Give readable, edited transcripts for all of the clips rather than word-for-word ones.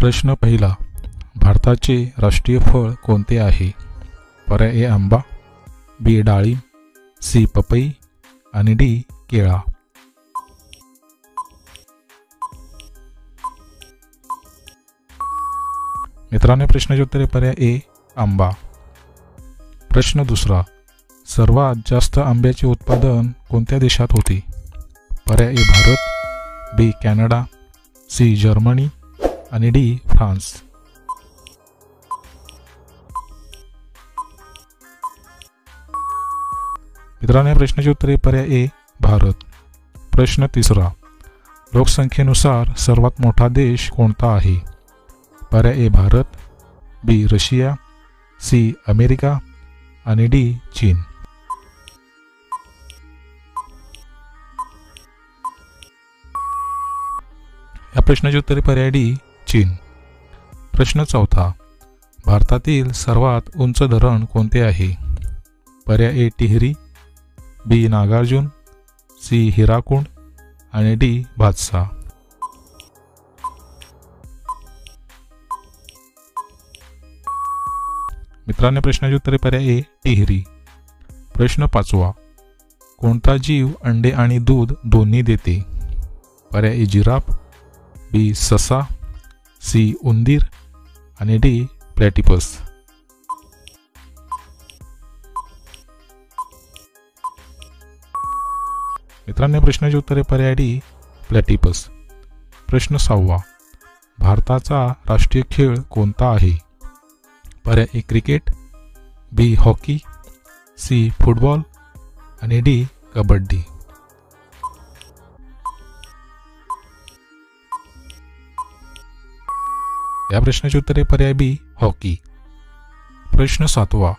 प्रश्न पहिला, भारताचे राष्ट्रीय फळ कोणते आहे? पर्याय ए आंबा, बी डाळिंब, सी पपई आणि डी केळा. मित्रांनो, प्रश्नाचे उत्तर पर्याय ए आंबा. प्रश्न दुसरा, सर्वात जास्त आंब्याचे उत्पादन कोणत्या देशात होते? पर्याय ए भारत, बी कॅनडा, सी जर्मनी आणि डी फ्रान्स. मित्रांनो, या प्रश्नाचे उत्तर पर्याय ए भारत. प्रश्न तिसरा, लोकसंख्येनुसार सर्वात मोठा देश कोणता आहे? पर्याय ए भारत, बी रशिया, सी अमेरिका आणि डी चीन. या प्रश्नाचे उत्तर पर्याय डी चीन. प्रश्न चौथा, भारतातील सर्वात उंच धरण कोणते आहे? पर्याय ए टिहरी, बी नागार्जुन, सी हिराकुंड आणि डी भातसा. मित्रांनो, प्रश्नाचे उत्तर पर्याय ए टिहरी. प्रश्न पाचवा, कोणता जीव अंडे आणि दूध दोन्ही देते? पर्याय ए जिराफ, बी ससा, सी उंदीर आणि डी प्लॅटिपस. मित्रांनो, प्रश्नाचे उत्तर पर्याय डी प्लॅटिपस. प्रश्न सहावा, भारताचा राष्ट्रीय खेळ कोणता आहे? पर्याय ए क्रिकेट, बी हॉकी, सी फुटबॉल आणि डी कबड्डी. या प्रश्नाचे उत्तर पर्याय बी हॉकी. प्रश्न सातवा,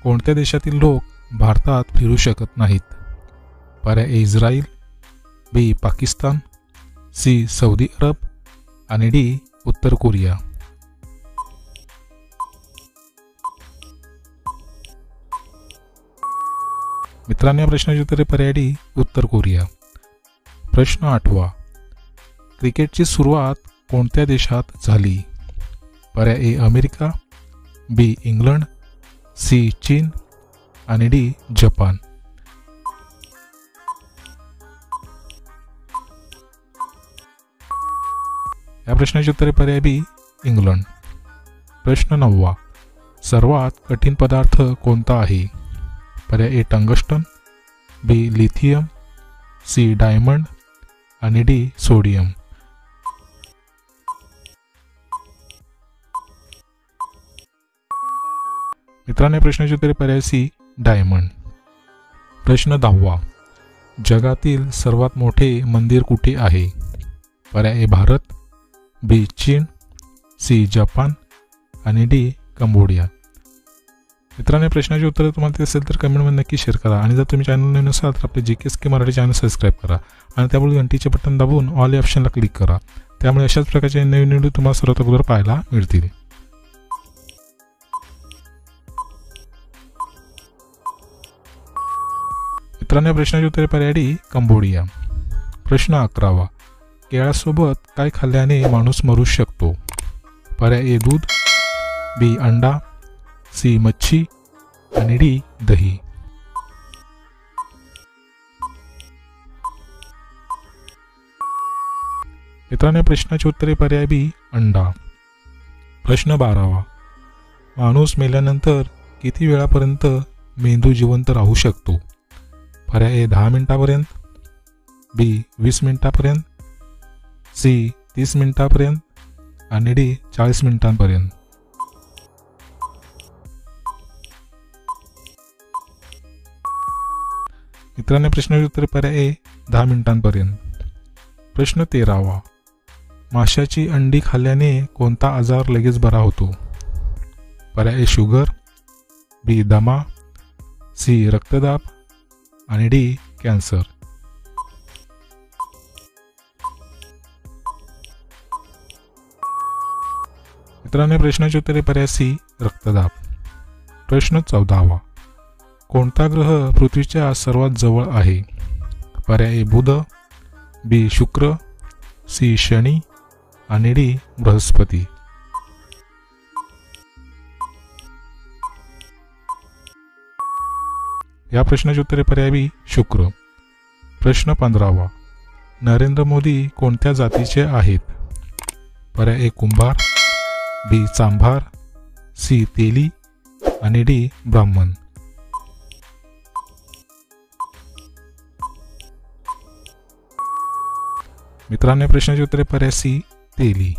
कोणत्या देशातील लोक भारतात फिरू शकत नाहीत? पर्याय ए इस्रायल, बी पाकिस्तान, सी सौदी अरब आणि डी उत्तर कोरिया. मित्रांनो, या प्रश्नाचे उत्तर पर्याय डी उत्तर कोरिया. प्रश्न आठवा, क्रिकेटची सुरुवात कोणत्या देशात झाली? पर्याय A America, B England, C चीन आणि डी जपान. या प्रश्नाचे उत्तर पर्याय बी इंग्लंड. प्रश्न नववा, सर्वात कठीण पदार्थ कोणता आहे? पर्याय ए टंगस्टन, बी लिथियम, सी डायमंड आणि डी सोडियम. मित्रांनो, प्रश्नाचे उत्तर पर्याय सी डायमंड. प्रश्न दहावा, जगातील सर्वात मोठे मंदिर कुठे आहे? पर्याय ए भारत, बी चीन, सी जपान आणि डी कंबोडिया. मित्रांनो, प्रश्नाचे उत्तर तुम्हाला ते असेल तर कमेंटमध्ये नक्की शेअर करा आणि जर तुम्ही चॅनल नवीन असाल तर आपले GKSK मराठी चॅनल सबस्क्राईब करा आणि त्यामुळे घंटीचे बटन दाबून ऑल या ऑप्शनला क्लिक करा. त्यामुळे अशाच प्रकारचे नवीन व्हिडिओ तुम्हाला सर्वात अगोदर पाहायला मिळतील. मित्रांनो, प्रश्नाचे उत्तर पर्याय डी कंबोडिया. प्रश्न 11वा, केळ्यासोबत काय खाल्ल्याने माणूस मरू शकतो? पर्याय ए दूध, बी अंडा, सी मच्छी आणि डी दही. मित्रांनो, प्रश्नाचे उत्तर पर्याय बी अंडा. प्रश्न 12वा, माणूस मेल्यानंतर किती वेळापर्यंत मेंदू जिवंत राहू शकतो? पर्याय ए 10 मिनिटापर्यंत, बी 20 मिनिटापर्यंत, सी 30 मिनिटापर्यंत आणि डी 40 मिनिटांपर्यंत. मित्रांनो, प्रश्नाचे उत्तर पर्याय ए 10 मिनिटांपर्यंत. प्रश्न 13वा, माशाची अंडी खाल्ल्याने कोणता आजार लगेच बरा होतो? पर्याय ए शुगर, बी दमा, सी रक्तदाब आणि डी कॅन्सर. मित्रांनो, प्रश्नाचे उत्तर पर्याय सी रक्तदाब. प्रश्न 14वा, कोणता ग्रह पृथ्वीच्या सर्वात जवळ आहे? पर्याय ए बुध, बी शुक्र, सी शनी आणि डी बृहस्पती. या प्रश्नाची उत्तरे पर्याय बी शुक्र. प्रश्न 15वा. नरेंद्र मोदी कोणत्या जातीचे आहेत? पर्याय ए कुंभार, बी चांभार, सी तेली आणि डी ब्राह्मण. मित्रांनो, प्रश्नाची उत्तरे पर्याय सी तेली.